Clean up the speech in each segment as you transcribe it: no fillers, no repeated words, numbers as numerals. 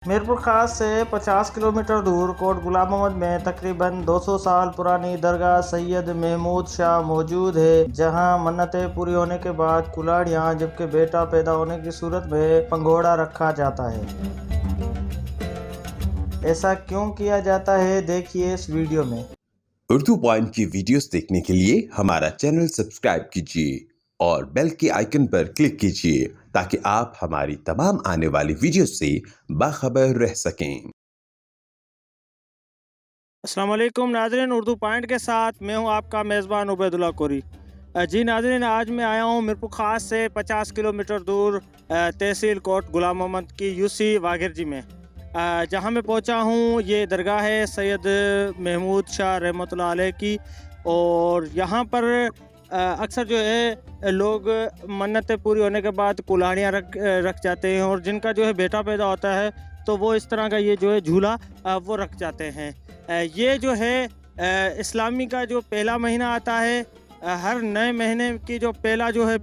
मीरपुर खास से 50 किलोमीटर दूर कोट गुलाम मोहम्मद में तकरीबन 200 साल पुरानी दरगाह सैयद महमूद शाह मौजूद है, जहां मन्नतें पूरी होने के बाद कुल्हाड़ियां जबकि बेटा पैदा होने की सूरत में पंघोड़ा रखा जाता है। ऐसा क्यों किया जाता है, देखिए इस वीडियो में। उर्दू पॉइंट की वीडियोस देखने के लिए हमारा चैनल सब्सक्राइब कीजिए और बेल के आइकन पर क्लिक कीजिए ताकि आप हमारी तमाम आने वाली वीडियो से बाखबर रह सकें। अस्सलाम वालेकुम नाज़रीन, उर्दू पॉइंट के साथ मैं हूं आपका मेज़बान उबैदुल्ला कोरी। जी नाज़रीन, आज मैं आया हूं मीरपुर खास से 50 किलोमीटर दूर तहसील कोट गुलाम मोहम्मद की यूसी वागिरजी में। जहां मैं पहुंचा हूं, ये दरगाह है सैयद महमूद शाह रहमतुल्लाह अलैह की। और यहां पर अक्सर जो है लोग मन्नतें पूरी होने के बाद कुल्हाड़ियाँ रख जाते हैं, और जिनका जो है बेटा पैदा होता है तो वो इस तरह का ये जो है झूला वो रख जाते हैं। ये जो है इस्लामी का जो पहला महीना आता है, हर नए महीने की जो पहला जो है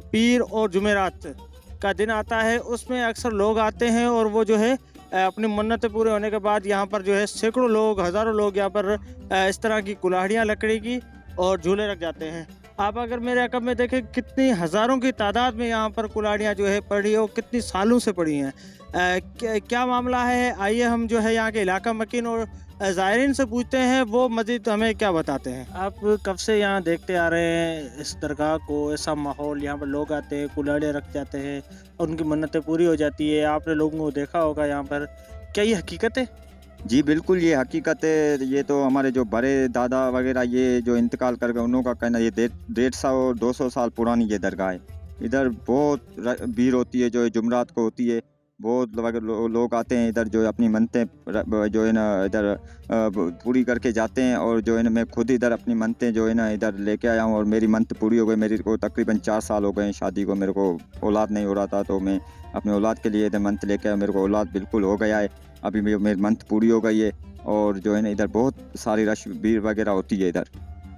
पीर और जुमेरात का दिन आता है, उसमें अक्सर लोग आते हैं और वो जो है अपनी मन्नतें पूरे होने के बाद यहाँ पर जो है सैकड़ों लोग, हज़ारों लोग यहाँ पर इस तरह की कुल्हाड़ियाँ लकड़ी की और झूले रख जाते हैं। आप अगर मेरे अकब में देखें कितनी हज़ारों की तादाद में यहाँ पर कुल्हाड़ियाँ जो है पड़ी है और कितनी सालों से पड़ी हैं। क्या मामला है, आइए हम जो है यहाँ के इलाका मकीन और ज़ायरीन से पूछते हैं, वो मज़ीद हमें क्या बताते हैं। आप कब से यहाँ देखते आ रहे हैं इस दरगाह को, ऐसा माहौल, यहाँ पर लोग आते हैं, कुल्हाड़ियाँ रख जाते हैं और उनकी मन्नतें पूरी हो जाती है, आपने लोगों को देखा होगा यहाँ पर, क्या ये हकीकत है? जी बिल्कुल, ये हकीकत है। ये तो हमारे जो बड़े दादा वगैरह ये जो इंतकाल कर गए उन्हों का कहना, ये 150-200 साल पुरानी ये दरगाह है। इधर बहुत भीड़ होती है, जो जुमरात को होती है। बहुत लोग आते हैं इधर, जो अपनी मन्नतें जो है ना इधर पूरी करके जाते हैं। और जो है ना मैं खुद इधर अपनी मन्नतें जो है ना इधर लेके आया हूँ और मेरी मन्नत पूरी हो गई। मेरे को तकरीबन 4 साल हो गए हैं शादी को, मेरे को औलाद नहीं हो रहा था, तो मैं अपने औलाद के लिए इधर मन्नत लेके आया। मेरे को औलाद बिल्कुल हो गया है, अभी मेरी मन्नत पूरी हो गई है। और जो है ना इधर बहुत सारी रश भीड़ वगैरह होती है इधर।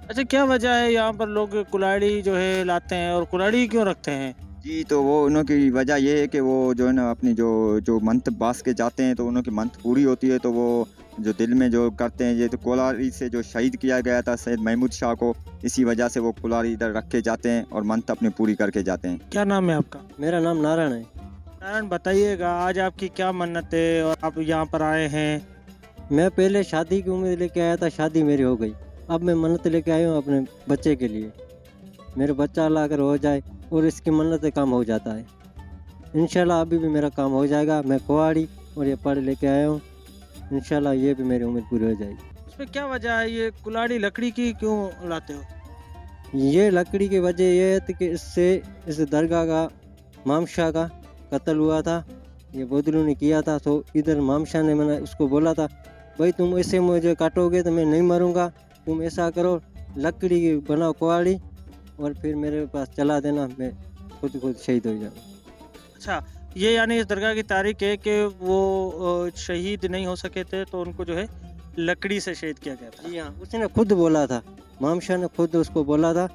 अच्छा, क्या वजह है यहाँ पर लोग कुल्हाड़ी जो है लाते हैं और कुल्हाड़ी क्यों रखते हैं? जी, तो वो उनकी वजह ये है कि वो जो है ना अपनी जो मंत बास के जाते हैं तो उनकी मंत पूरी होती है, तो वो जो दिल में जो करते हैं। ये तो कुल्हाड़ी से जो शहीद किया गया था सैयद महमूद शाह को, इसी वजह से वो कुल्हाड़ी इधर रख के जाते हैं और मंत अपनी पूरी करके जाते हैं। क्या नाम है आपका? मेरा नाम नारायण है। नारायण, बताइएगा आज आपकी क्या मन्नत है और आप यहाँ पर आए हैं? मैं पहले शादी की उम्मीद लेके आया था, शादी मेरी हो गई। अब मैं मन्नत लेके आया हूँ अपने बच्चे के लिए, मेरे बच्चा अल्लाह अगर हो जाए और इसकी मन्नत काम हो जाता है। इंशाल्लाह अभी भी मेरा काम हो जाएगा। मैं कुल्हाड़ी और ये पढ़ लेके आया हूँ, इंशाल्लाह ये भी मेरी उम्मीद पूरी हो जाएगी। उसमें क्या वजह है, ये कुल्हाड़ी लकड़ी की क्यों लाते हो? ये लकड़ी की वजह ये है कि इससे इस दरगाह का मामशाह का कत्ल हुआ था, ये बोदलू ने किया था। तो इधर मामशाह ने मैंने उसको बोला था, भाई तुम ऐसे मुझे काटोगे तो मैं नहीं मरूंगा, तुम ऐसा करो लकड़ी की बनाओ कुल्हाड़ी और फिर मेरे पास चला देना, मैं खुद शहीद हो जाऊँ। अच्छा, ये यानी इस दरगाह की तारीख है कि वो शहीद नहीं हो सके थे तो उनको जो है लकड़ी से शहीद किया गया था। जी हाँ, उसने खुद बोला था, मामशाह ने खुद उसको बोला था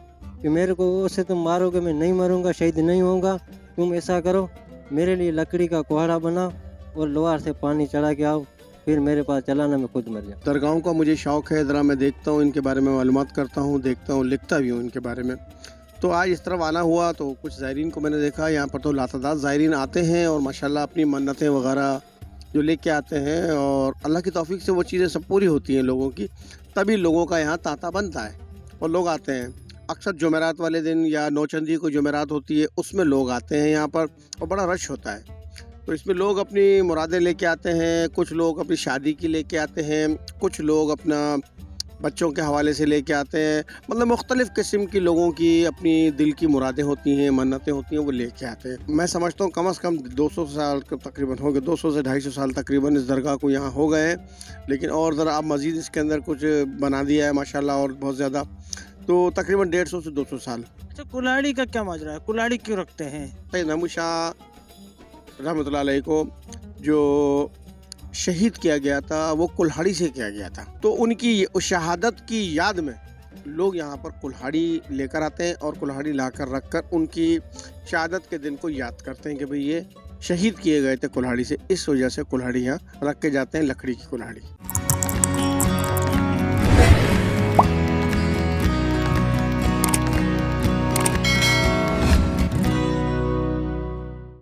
कि मेरे को उससे तुम मारोगे, मैं नहीं मरूंगा, शहीद नहीं होऊंगा, तुम ऐसा करो मेरे लिए लकड़ी का कुल्हाड़ा बनाओ और लोहार से पानी चढ़ा के आओ, फिर मेरे पास चलाना, मैं खुद मर जाऊँ। दरगाहों का मुझे शौक़ है, ज़रा मैं देखता हूँ इनके बारे में, मालूमात करता हूँ, देखता हूँ, लिखता भी हूँ इनके बारे में। तो आज इस तरफ आना हुआ तो कुछ ज़ायरीन को मैंने देखा, यहाँ पर तो लातादाद ज़ायरीन आते हैं और माशाल्लाह अपनी मन्नतें वगैरह जो लेके आते हैं, और अल्लाह की तौफीक से वो चीज़ें सब पूरी होती हैं लोगों की, तभी लोगों का यहाँ तांता बनता है और लोग आते हैं। अक्सर जुमेरात वाले दिन या नौचंदी को जुमेरात होती है, उसमें लोग आते हैं यहाँ पर और बड़ा रश होता है। तो इसमें लोग अपनी मुरादें लेके आते हैं, कुछ लोग अपनी शादी की लेके आते हैं, कुछ लोग अपना बच्चों के हवाले से लेके आते हैं। मतलब मुख्तलिफ़ किस्म की लोगों की अपनी दिल की मुरादें होती हैं, मन्नतें होती हैं, वो लेके आते हैं। मैं समझता हूँ कम से कम 200 साल तकरीबन हो गए, 200 से 250 साल तकरीबन इस दरगाह को यहाँ हो गए हैं। लेकिन और ज़रा अब मज़ीद इसके अंदर कुछ बना दिया है माशाल्लाह, और बहुत ज़्यादा, तो तकरीबन 150 से 200 साल। अच्छा, कुल्हाड़ी का क्या माजरा है, कुल्हाड़ी क्यों रखते हैं? सैयद महमूद शाह रहमतुल्लाह अलैह को जो शहीद किया गया था वो कुल्हाड़ी से किया गया था, तो उनकी उस शहादत की याद में लोग यहाँ पर कुल्हाड़ी लेकर आते हैं और कुल्हाड़ी लाकर रखकर उनकी शहादत के दिन को याद करते हैं कि भाई ये शहीद किए गए थे कुल्हाड़ी से, इस वजह से कुल्हाड़ी यहाँ रख के जाते हैं, लकड़ी की कुल्हाड़ी।